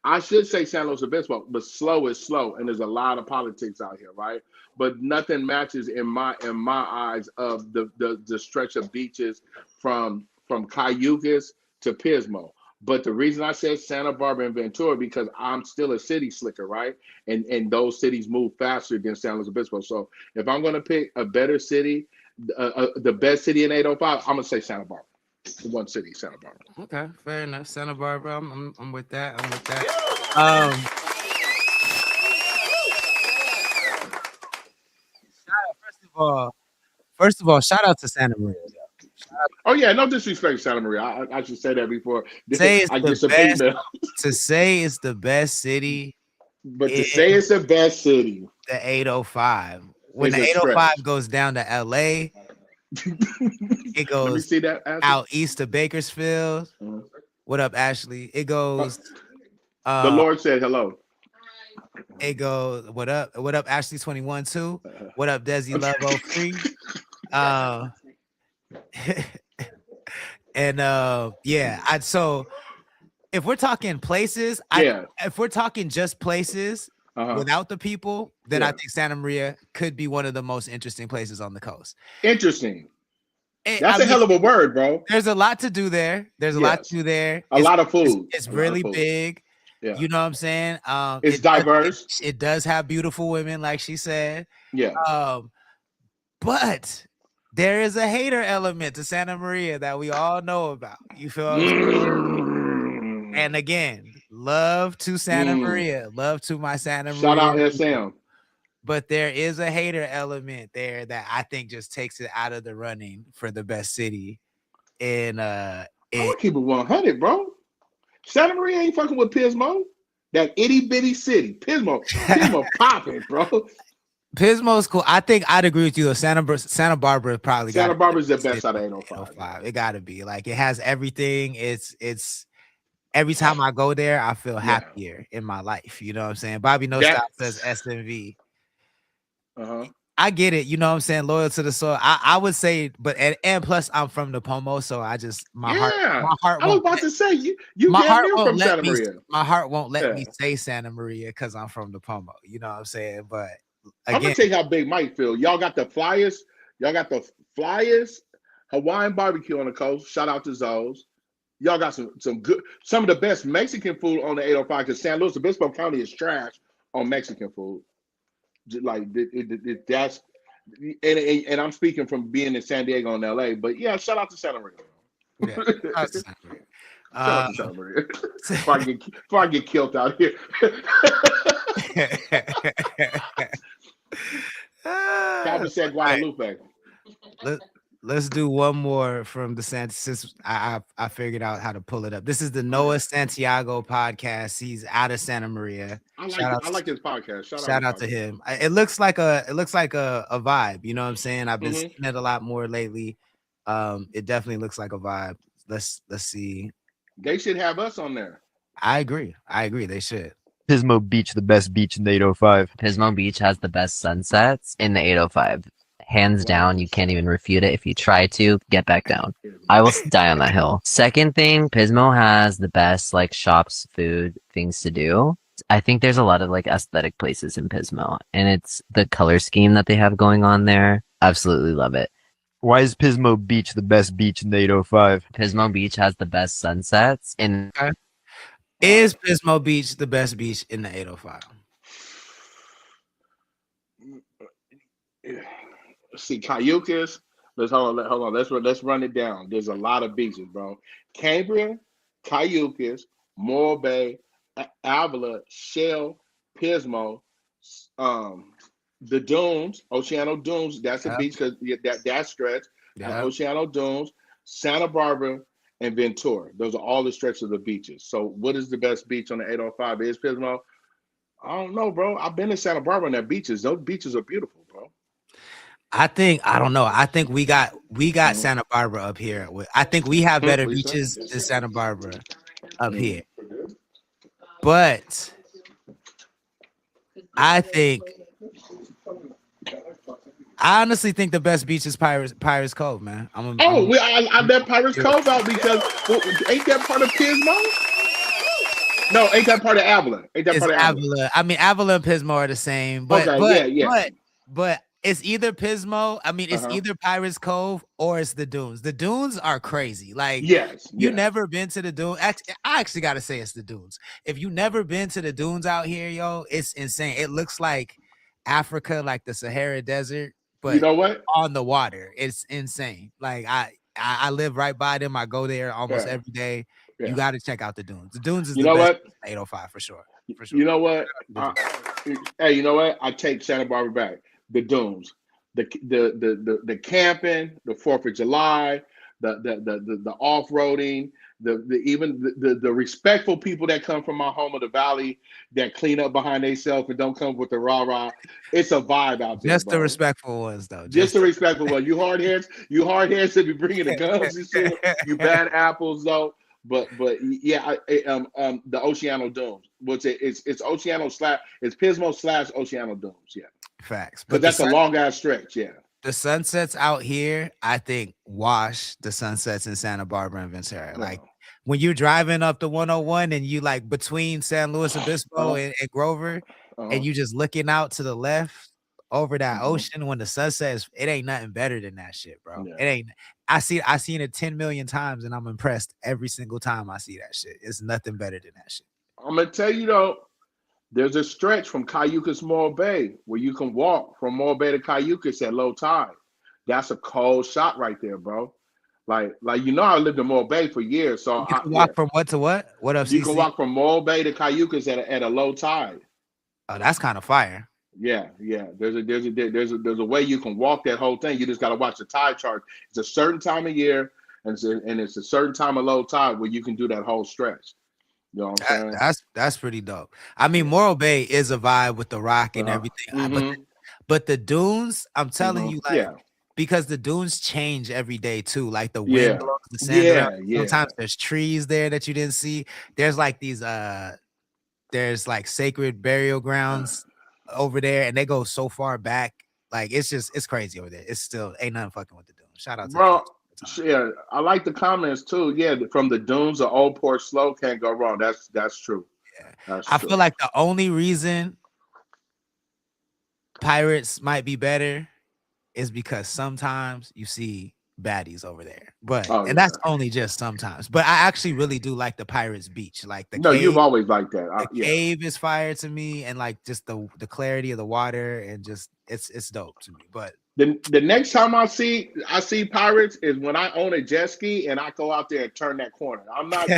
I should say San Luis Obispo, but slow is slow, and there's a lot of politics out here, right? But nothing matches in my eyes of the stretch of beaches from Cayucas to Pismo. But the reason I said Santa Barbara and Ventura, because I'm still a city slicker, right? And those cities move faster than San Luis Obispo. So if I'm going to pick a better city, the best city in 805, I'm going to say Santa Barbara. One city, Santa Barbara. Okay, fair enough. Santa Barbara, I'm with that. I'm with that. First of all, shout out to Santa Maria. Oh yeah, no disrespect to Santa Maria. I should say that before I get some email. To say it's the best city, but to say it's the best city, the 805. When the 805 goes down to LA, it goes out east of Bakersfield. What up, Ashley? It goes. The Lord said hello. It goes. What up? What up, Ashley 21 too? What up, Desi Love 03? And yeah, so if we're talking places, if we're talking just places without the people, then I think Santa Maria could be one of the most interesting places on the coast. Interesting. That's a hell of a word, bro. There's a lot to do there. There's a lot to do there. A lot of food. It's really big. Yeah. You know what I'm saying? It's diverse. It does have beautiful women, like she said. Yeah. But there is a hater element to Santa Maria that we all know about. You feel what I'm saying? And again, love to Santa Maria. Love to my Santa Maria. Shout out SM. But there is a hater element there that I think just takes it out of the running for the best city. And I'm gonna keep it 100, bro. Santa Maria ain't fucking with Pismo. That itty bitty city. Pismo popping, bro. Pismo's cool. I think I'd agree with you though. Santa Barbara probably. Santa Barbara's the best out of 805. It gotta be. Like it has everything. It's every time I go there, I feel happier in my life. You know what I'm saying? Bobby No Stop says SMV. I get it, you know what I'm saying, loyal to the soil. I would say, but and plus I'm from the Pomo, so I just my heart. I was about to say you my heart won't from Santa Maria. My heart won't let me say Santa Maria because I'm from the Pomo. You know what I'm saying? But again, I'm gonna tell you how big Mike feel. Y'all got the Flyers. Hawaiian barbecue on the coast. Shout out to Zoe's. Y'all got some good, some of the best Mexican food on the 805 because San Luis Obispo County is trash on Mexican food. Like that's and I'm speaking from being in San Diego and LA, but yeah, shout out to Santa Maria. Shout out to Santa Maria. Before I get killed out here. Calvin said Guadalupe. Let's do one more from the since I figured out how to pull it up. This is the Noah Santiago podcast. He's out of Santa Maria. I like his podcast. Shout out to him. It looks like a vibe. You know what I'm saying? I've been seeing it a lot more lately. It definitely looks like a vibe. Let's see. They should have us on there. I agree. They should. Pismo Beach, the best beach in the 805. Pismo Beach has the best sunsets in the 805. Hands down, you can't even refute it. If you try to, get back down. I will die on that hill. Second thing, Pismo has the best like shops, food, things to do. I think there's a lot of like aesthetic places in Pismo, and it's the color scheme that they have going on there. Absolutely love it. Why is Pismo Beach the best beach in the 805? Pismo Beach has the best sunsets in. Is Pismo Beach the best beach in the 805? See, Cayucas. Hold on. Let's run it down. There's a lot of beaches, bro. Cambria, Cayucas, Morro Bay, Avila, Shell, Pismo, the Dunes, Oceano Dunes. That's a beach because that stretch. Oceano Dunes, Santa Barbara, and Ventura. Those are all the stretches of the beaches. So, what is the best beach on the 805? Is Pismo? I don't know, bro. I've been to Santa Barbara and their beaches. Those beaches are beautiful, bro. I don't know. I think we got Santa Barbara up here. I think we have better beaches than Santa Barbara up here. But I honestly think the best beach is Pirates Cove, man. I bet Pirates Cove out because ain't that part of Pismo? No, ain't that part of Avila? Avila. I mean, Avila and Pismo are the same, but it's either Pismo. I mean, it's either Pirates Cove or it's the Dunes. The Dunes are crazy. Like, you never been to the Dunes. I actually gotta say it's the Dunes. If you never been to the Dunes out here, yo, it's insane. It looks like Africa, like the Sahara Desert, but you know what? On the water. It's insane. Like I live right by them. I go there almost every day. You got to check out the Dunes. The Dunes is the best 805 for sure. You know what? Hey, you know what? I take Santa Barbara back. The Dunes, the camping, the 4th of July, the off-roading, the respectful people that come from my home of the valley that clean up behind themselves and don't come with the rah-rah. It's a vibe out there. Just the respectful ones, though. Just the respectful ones. You hard heads that be bringing the guns and shit. You bad apples, though. But yeah, the Oceano Dunes, which it's Oceano it's Pismo / Oceano Dunes, yeah. Facts, but that's a long ass stretch, yeah. The sunsets out here, I think, wash the sunsets in Santa Barbara and Ventura. Like when you're driving up the 101 and you like between San Luis Obispo and Grover, and you just looking out to the left over that ocean when the sunset is, it ain't nothing better than that shit, bro. It ain't. I seen it 10 million times and I'm impressed every single time I see that shit. It's nothing better than that shit. I'm gonna tell you though, there's a stretch from Cayucas Morro Bay where you can walk from Morro Bay to Cayucas at low tide. That's a cold shot right there, bro. Like you know, I lived in Morro Bay for years, so you can walk from what to what? What else? You can walk from Morro Bay to Cayucas at a low tide. Oh, that's kind of fire. Yeah. There's a way you can walk that whole thing. You just got to watch the tide chart. It's a certain time of year, and it's a certain time of low tide where you can do that whole stretch. You know what I'm saying? That's pretty dope. I mean, Morro Bay is a vibe with the rock and everything, but the dunes, I'm telling you, like, because the dunes change every day too. Like the wind blows the sand. Sometimes there's trees there that you didn't see. There's like these there's like sacred burial grounds over there, and they go so far back. Like it's crazy over there. It's still ain't nothing fucking with the dunes. Shout out to bro. Yeah, I like the comments too. Yeah, from the dunes of Old Port Slow can't go wrong. That's true. Yeah, I feel like the only reason Pirates might be better is because sometimes you see baddies over there, but that's only just sometimes. But I actually really do like the Pirates Beach. Like the cave, you've always liked that. The cave is fire to me, and like just the clarity of the water, and just it's dope to me. But the next time I see Pirates is when I own a jet ski and I go out there and turn that corner. I'm not.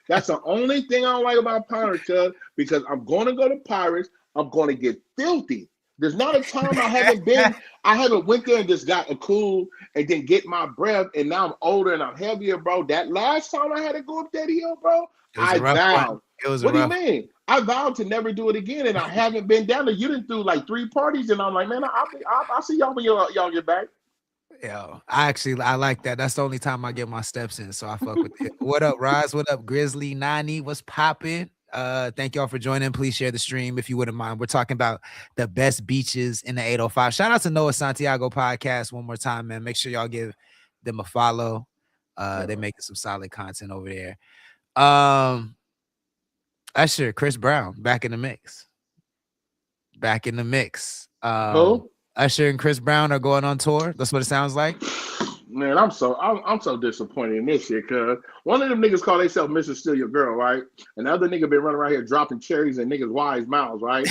That's the only thing I don't like about Pirates, because I'm going to go to Pirates. I'm going to get filthy. There's not a time I haven't went there and just got a cool and then get my breath, and now I'm older and I'm heavier, bro. That last time I had to go up that hill, bro, I vowed. What do you mean? I vowed to never do it again, and I haven't been down there. You didn't do like 3 parties, and I'm like, man, I'll see y'all when y'all get back. Yo, I like that. That's the only time I get my steps in, so I fuck with it. What up, Roz? What up, Grizzly Nani? What's poppin'? Thank y'all for joining. Please share the stream if you wouldn't mind. We're talking about the best beaches in the 805. Shout out to Noah Santiago podcast one more time, man. Make sure y'all give them a follow. They're making some solid content over there. Usher, Chris Brown, back in the mix. Who? Usher and Chris Brown are going on tour. That's what it sounds like. Man, I'm so disappointed in this shit, cuz one of them niggas call themselves Mr. Steal Your Girl, right? And the other nigga been running around here dropping cherries in niggas' wise mouths, right?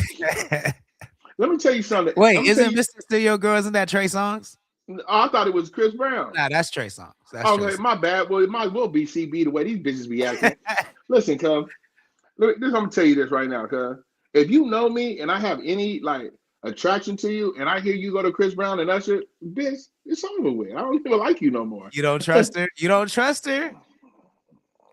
Let me tell you something. Wait, isn't Mr. Steal Your Girl, isn't that Trey Songz? Oh, I thought it was Chris Brown. Nah, that's Trey Songz. Okay, my bad. Well, it might as well be CB the way these bitches be acting. Listen, cuz, this I'm gonna tell you this right now, cuz. if you know me and I have any like attraction to you, and I hear you go to Chris Brown and Usher, bitch, it's over with. I don't even like you no more. You don't trust her? You don't trust her?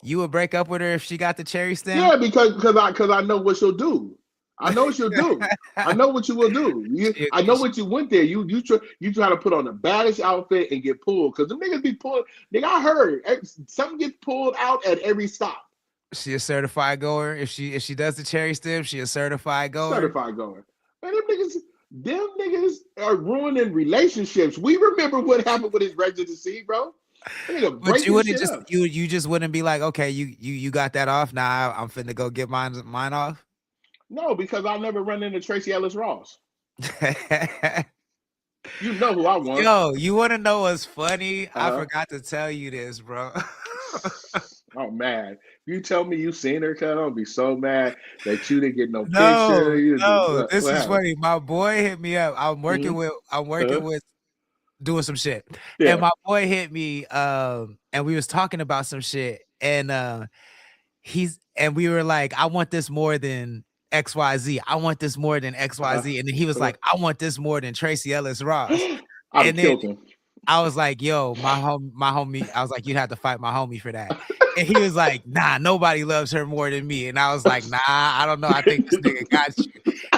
You would break up with her if she got the cherry stem? Yeah, because I know what she'll do. I know what she'll do. I know what you will do. I know what you went there. You try to put on the baddest outfit and get pulled because the niggas be pulled. Nigga, I heard something gets pulled out at every stop. She a certified goer. If she does the cherry stem, she a certified goer. Certified goer. Man, them niggas are ruining relationships. We remember what happened with his residency, bro. But you wouldn't just you just wouldn't be like, okay, you got that off. Now I'm finna go get mine off. No, because I'll never run into Tracy Ellis Ross. You know who I want. Yo, you want to know what's funny? I forgot to tell you this, bro. Oh man, you tell me you seen her, cuz I'll be so mad that you didn't get no picture. No, this is funny. My boy hit me up. I'm working with doing some shit, and my boy hit me. And we was talking about some shit, and we were like, I want this more than XYZ. I want this more than XYZ. And then he was like, I want this more than Tracy Ellis Ross. And then I was like, yo, my homie, I was like, you'd have to fight my homie for that. And he was like, nah, nobody loves her more than me. And I was like, nah, I don't know. I think this nigga got you.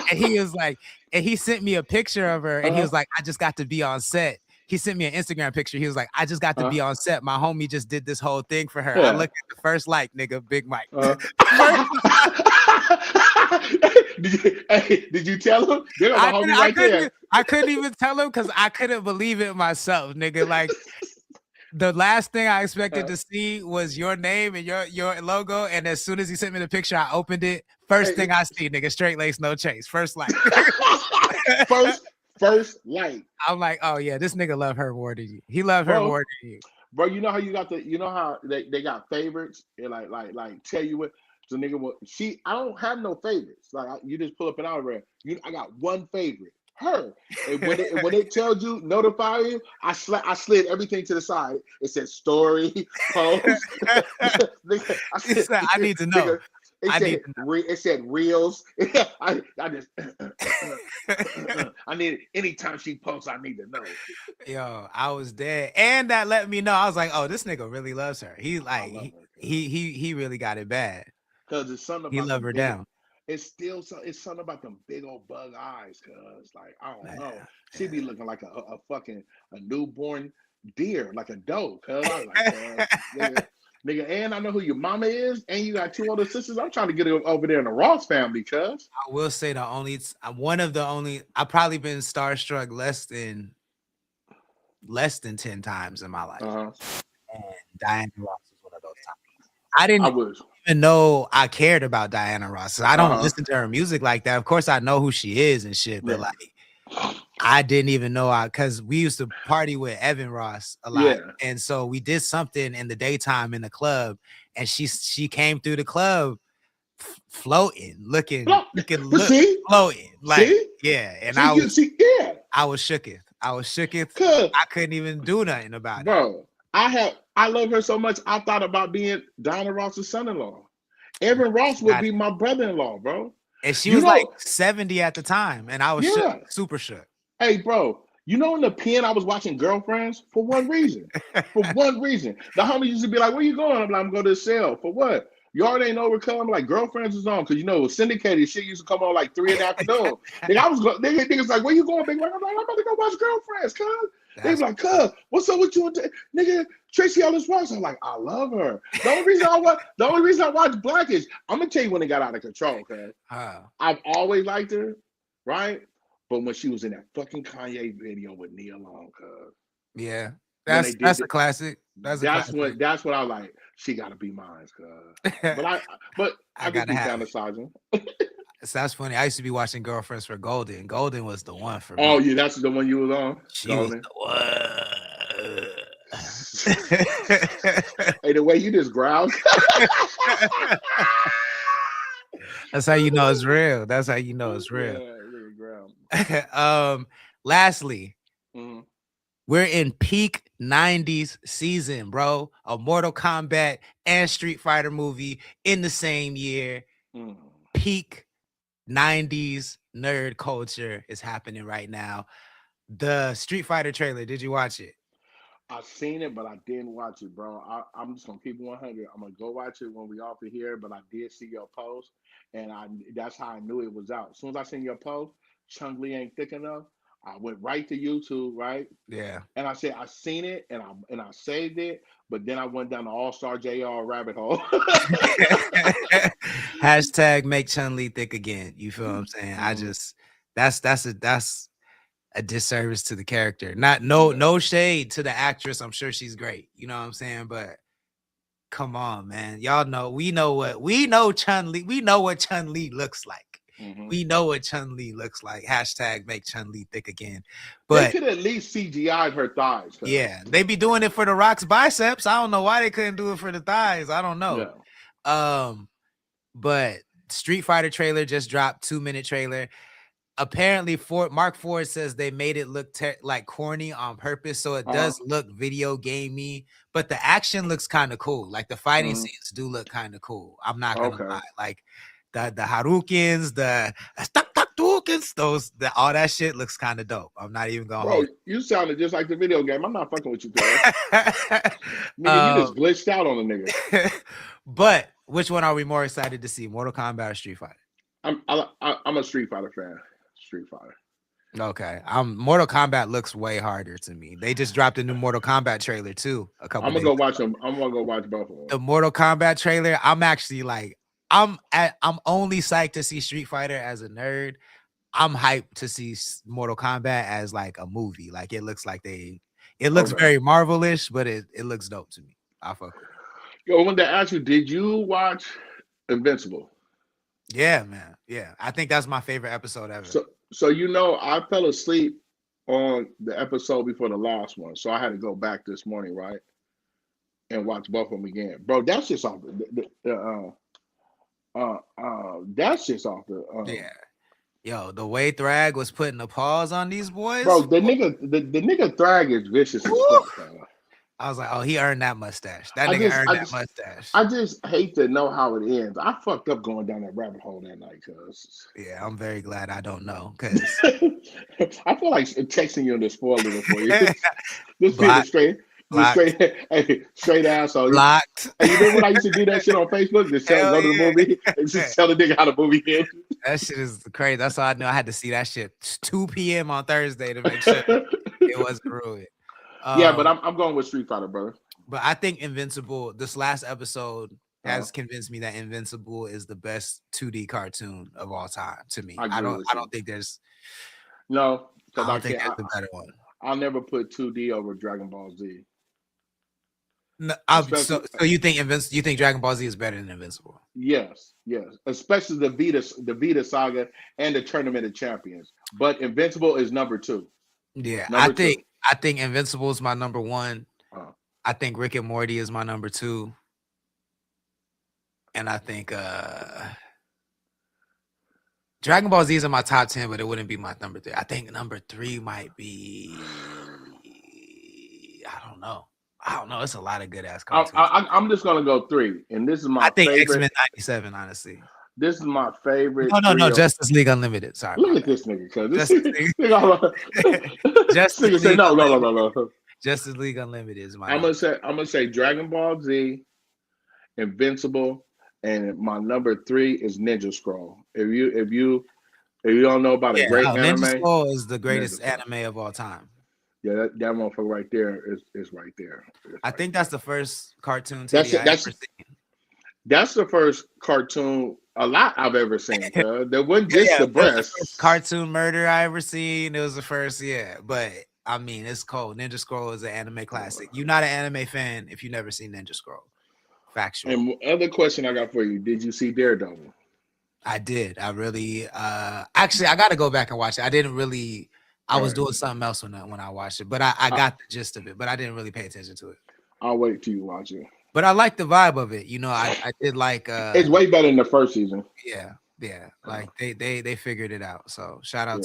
And he was like, and he sent me a picture of her and he was like, I just got to be on set. He sent me an Instagram picture. He was like, I just got to be on set. My homie just did this whole thing for her. I looked at the first like, nigga, Big Mike. Did you tell him? I couldn't even tell him because I couldn't believe it myself, nigga. Like the last thing I expected to see was your name and your logo. And as soon as he sent me the picture, I opened it. First thing I see, nigga, straight lace, no chase. First like First light. I'm like, oh yeah, this nigga love her more than you. He love her more than you. Bro, you know how how they got favorites and like tell you what the nigga what I don't have no favorites. Like you just pull up an hour. I got one favorite. Her. And when it tells you notify you, I slid everything to the side. It said story, post. I need to know. It said reels. I just I need anytime she posts, I need to know. Yo, I was dead, and that let me know. I was like, oh, this nigga really loves her. He like he really got it bad. Cause it's something about he love her down. It's something about them big old bug eyes. Cause like I don't know, she be looking like a fucking newborn deer, like a doe. Cause I was like, nigga, and I know who your mama is, and you got two older sisters. I'm trying to get over there in the Ross family, cuz. I will say I've probably been starstruck less than 10 times in my life. And Diana Ross is one of those times. I didn't even know I cared about Diana Ross. I don't listen to her music like that. Of course, I know who she is and shit, but like I didn't even know because we used to party with Evan Ross a lot, and so we did something in the daytime in the club, and she came through the club floating, looking floating, like and I was shooketh. I couldn't even do nothing about it, bro. I love her so much. I thought about being Diana Ross's son-in-law. Evan Ross would be my brother-in-law, bro. And she was like 70 at the time, and I was shook, super shook. Hey, bro, you know in the pen I was watching Girlfriends for one reason. For one reason. The homie used to be like, where you going? I'm like, I'm going to the cell. For what? You already ain't overcome. Like, Girlfriends is on. Because, you know, it was syndicated. Shit used to come on like 3 in the afternoon. Niggas like, where you going, big? I'm like, I'm about to go watch Girlfriends, cuz. They was like, cuz, what's up with you? Nigga, Tracy Ellis Ross. I'm like, I love her. The only reason I watch Blackish, I'm going to tell you when it got out of control, cuz. I've always liked her, right? But when she was in that fucking Kanye video with Nia Long, cuz. Yeah. That's a classic. That's when I was like, she gotta be mine, cuz. But I could be fantasizing. That's funny. I used to be watching Girlfriends for Golden. Golden was the one for me. Oh yeah, that's the one you was on. She Golden. Was the one. Hey, the way you just growled. That's how you know it's real. That's how you know it's real. Yeah, really ground. Lastly, we're in peak 90s season, bro. A Mortal Kombat and Street Fighter movie in the same year. Peak 90s nerd culture is happening right now. The Street Fighter trailer, did you watch it? I seen it, but I didn't watch it, bro. I'm just gonna keep it 100. I'm gonna go watch it when we off of here. But I did see your post, and that's how I knew it was out. As soon as I seen your post, Chung Li ain't thick enough. I went right to YouTube, right? Yeah. And I said I seen it, and I saved it. But then I went down the All Star JR rabbit hole. Hashtag make Chun-Li thick again. You feel what I'm saying? I just that's a disservice to the character. No shade to the actress. I'm sure she's great. You know what I'm saying? But come on, man. Y'all know we know Chun-Li. We know what Chun-Li looks like. We know what Chun-Li looks like. Hashtag make Chun-Li thick again. But they could at least CGI her thighs. Yeah, they be doing it for the Rock's biceps. I don't know why they couldn't do it for the thighs. I don't know. Yeah. But Street Fighter trailer just dropped, 2-minute trailer. Apparently, Mark Ford says they made it look like corny on purpose, so it does look video gamey, but the action looks kind of cool. Like the fighting scenes do look kind of cool. I'm not gonna lie. Like the Harukiens, the all that shit looks kind of dope. I'm not even gonna. Bro, you sounded just like the video game. I'm not fucking with you, nigga. You just glitched out on a nigga. But which one are we more excited to see, Mortal Kombat or Street Fighter? I'm a Street Fighter fan. Street Fighter. Okay. Mortal Kombat looks way harder to me. They just dropped a new Mortal Kombat trailer too. I'm gonna go watch them. I'm gonna go watch both of them. The Mortal Kombat trailer. I'm actually like, I'm only psyched to see Street Fighter as a nerd. I'm hyped to see Mortal Kombat as like a movie. Like it looks like it looks very Marvel-ish, but it looks dope to me. I fuck with it. Yo, I wanted to ask you, did you watch Invincible? Yeah, man. Yeah. I think that's my favorite episode ever. So I fell asleep on the episode before the last one. So I had to go back this morning, right? And watch both of them again. Bro, that's just off that's just off the yeah. Yo, the way Thrag was putting the pause on these boys. Bro, the nigga Thrag is vicious as fuck, man. I was like, oh, he earned that mustache. That nigga earned that mustache. I just hate to know how it ends. I fucked up going down that rabbit hole that night, cuz. Yeah, I'm very glad I don't know, cuz I feel like texting you and spoiling it for you. This being straight asshole. Blocked. Hey, you remember when I used to do that shit on Facebook? Just go to the movie and just tell the nigga how the movie ends. That shit is crazy. That's why I knew I had to see that shit 2 p.m. on Thursday to make sure it wasn't ruined. Yeah, but I'm going with Street Fighter, brother. But I think Invincible, this last episode has convinced me that Invincible is the best 2D cartoon of all time to me. I don't think there's no, because I think there's a better one. I'll never put 2D over Dragon Ball Z. No, so you think you think Dragon Ball Z is better than Invincible? Yes, especially the Vita saga and the Tournament of Champions. But Invincible is number 2. Yeah, I think Invincible is my number 1. I think Rick and Morty is my number 2. And I think Dragon Ball Z is in my top 10, but it wouldn't be my number 3. I think number 3 might be, I don't know. It's a lot of good ass cartoons. I'm just gonna go 3, and this is my. I think favorite. X-Men '97, honestly. This is my favorite. No, Justice League Unlimited. Sorry. Look at this nigga, cuz. Justice League. No. Justice League Unlimited is my. I'm gonna say Dragon Ball Z, Invincible, and my number 3 is Ninja Scroll. If you don't know about a great anime, Ninja Scroll is the greatest anime of all time. Yeah, that motherfucker right there is right there. I think that's the first cartoon TV I've ever seen. That's the first cartoon I've ever seen. There wasn't just the breast. Cartoon murder I ever seen. It was the first, but I mean, it's cold. Ninja Scroll is an anime classic. You're not an anime fan if you never seen Ninja Scroll. Factual. And other question I got for you: did you see Daredevil? I did. I really. Actually, I got to go back and watch it. I didn't really. I was doing something else when I watched it, but I got the gist of it. But I didn't really pay attention to it. I'll wait till you watch it. But I like the vibe of it. I did like. It's way better than the first season. Yeah. Like they figured it out. So shout out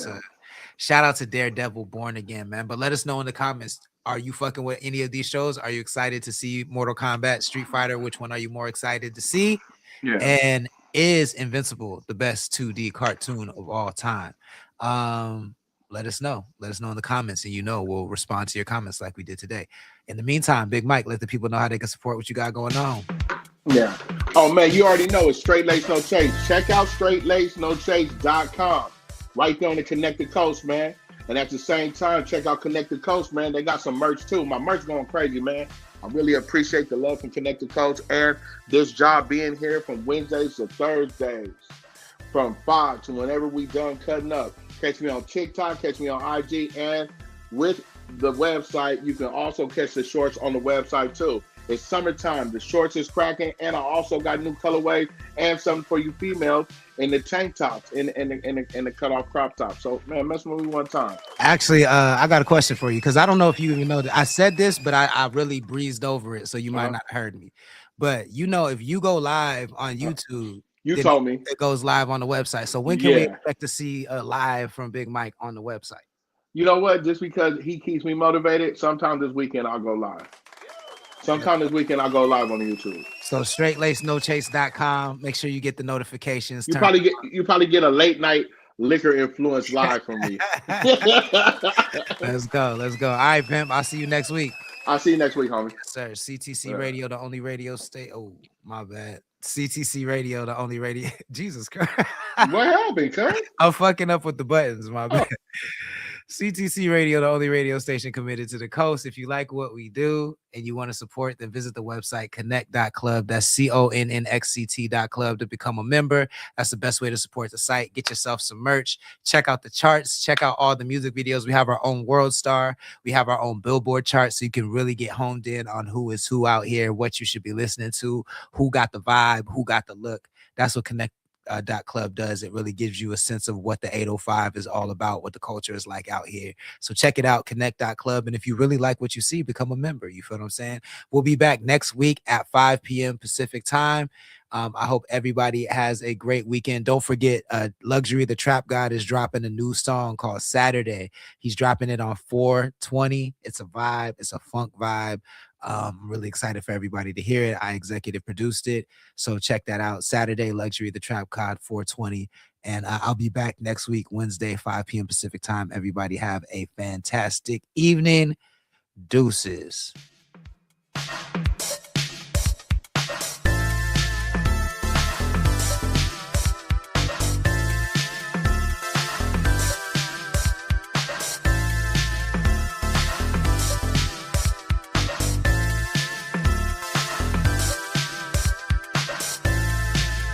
to Daredevil Born Again, man. But let us know in the comments. Are you fucking with any of these shows? Are you excited to see Mortal Kombat, Street Fighter? Which one are you more excited to see? Yeah. And Is Invincible the best 2D cartoon of all time? Let us know. Let us know in the comments, and we'll respond to your comments like we did today. In the meantime, Big Mike, let the people know how they can support what you got going on. Yeah. Oh man, you already know it's Straight Lace No Chase. Check out straightlacenochase.com. Right there on the Connected Coast, man. And at the same time, check out Connected Coast, man. They got some merch too. My merch going crazy, man. I really appreciate the love from Connected Coast and this job being here from Wednesdays to Thursdays, from 5 to whenever we done cutting up. Catch me on TikTok, catch me on IG, and with the website, you can also catch the shorts on the website too. It's summertime. The shorts is cracking, and I also got new colorways and something for you females in the tank tops and the cutoff crop top. So, man, mess with me one time. Actually, I got a question for you because I don't know if you even know that I said this, but I really breezed over it, so you might not have heard me. But if you go live on YouTube, you told me it goes live on the website. So when can we expect to see a live from Big Mike on the website? You know what? Just because he keeps me motivated, sometime this weekend I'll go live. Sometime this weekend I'll go live on YouTube. So straightlacenochase.com. Make sure you get the notifications. You probably get a late night liquor influence live from me. Let's go. All right, Pimp. I'll see you next week. I'll see you next week, homie. Yes, sir. CTC Radio, the only radio station. Oh, my bad. CTC Radio, the only radio. Jesus Christ. What happened, cuz? I'm fucking up with the buttons, my bad. CTC Radio, the only radio station committed to the coast. If you like what we do and you want to support, then visit the website connect.club. That's connect.club to become a member. That's the best way to support the site. Get yourself some merch. Check out the charts. Check out all the music videos. We have our own World Star. We have our own Billboard chart, so you can really get honed in on who is who out here, what you should be listening to, who got the vibe, who got the look. That's what Connect.club does. It really gives you a sense of what the 805 is all about, what the culture is like out here. So check it out, connect.club. And if you really like what you see, become a member. You feel what I'm saying? We'll be back next week at 5 p.m. Pacific time. I hope everybody has a great weekend. Don't forget, Luxury the Trap God is dropping a new song called Saturday. He's dropping it on 4/20. It's a vibe. It's a funk vibe. I'm really excited for everybody to hear it. I executive produced it. So check that out. Saturday, Luxury the Trap God, 4/20. And I'll be back next week, Wednesday, 5 p.m. Pacific time. Everybody have a fantastic evening. Deuces.